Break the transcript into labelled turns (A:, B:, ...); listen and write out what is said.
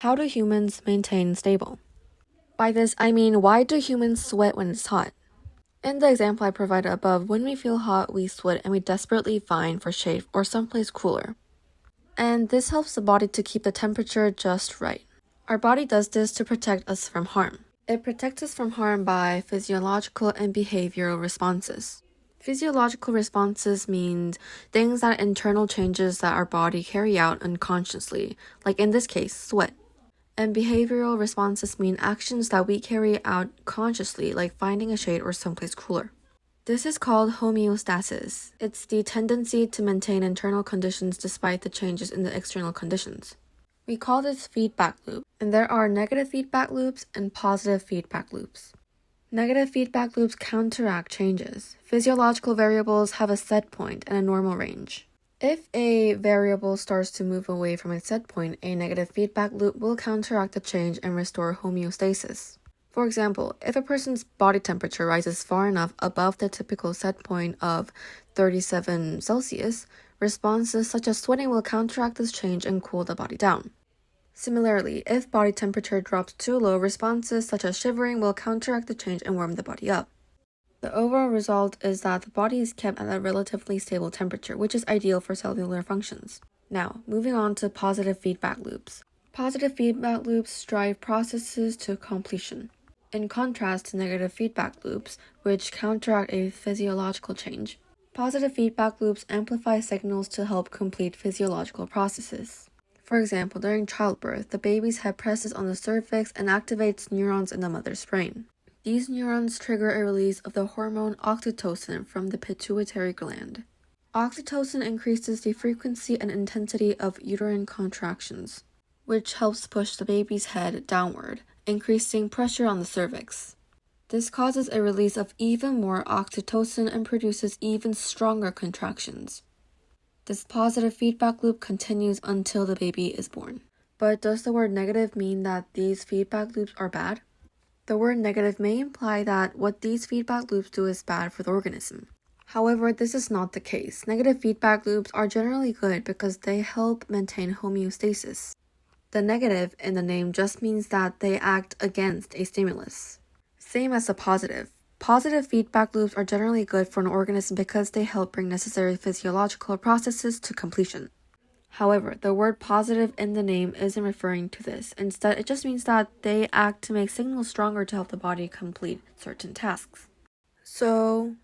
A: How do humans maintain stable? By this, I mean, why do humans sweat when it's hot? In the example I provided above, when we feel hot, we sweat and we desperately find for shade or someplace cooler. And this helps the body to keep the temperature just right. Our body does this to protect us from harm. It protects us from harm by physiological and behavioral responses. Physiological responses means things that internal changes that our body carry out unconsciously, like in this case, sweat. And behavioral responses mean actions that we carry out consciously, like finding a shade or someplace cooler. This is called homeostasis. It's the tendency to maintain internal conditions despite the changes in the external conditions. We call this feedback loop, and there are negative feedback loops and positive feedback loops. Negative feedback loops counteract changes. Physiological variables have a set point and a normal range. If a variable starts to move away from its set point, a negative feedback loop will counteract the change and restore homeostasis. For example, if a person's body temperature rises far enough above the typical set point of 37 Celsius, responses such as sweating will counteract this change and cool the body down. Similarly, if body temperature drops too low, responses such as shivering will counteract the change and warm the body up. The overall result is that the body is kept at a relatively stable temperature, which is ideal for cellular functions. Now, moving on to positive feedback loops. Positive feedback loops drive processes to completion. In contrast to negative feedback loops, which counteract a physiological change, positive feedback loops amplify signals to help complete physiological processes. For example, during childbirth, the baby's head presses on the cervix and activates neurons in the mother's brain. These neurons trigger a release of the hormone oxytocin from the pituitary gland. Oxytocin increases the frequency and intensity of uterine contractions, which helps push the baby's head downward, increasing pressure on the cervix. This causes a release of even more oxytocin and produces even stronger contractions. This positive feedback loop continues until the baby is born. But does the word negative mean that these feedback loops are bad? The word negative may imply that what these feedback loops do is bad for the organism. However, this is not the case. Negative feedback loops are generally good because they help maintain homeostasis. The negative in the name just means that they act against a stimulus. Same as the positive. Positive feedback loops are generally good for an organism because they help bring necessary physiological processes to completion. However, the word positive in the name isn't referring to this. Instead, it just means that they act to make signals stronger to help the body complete certain tasks. So,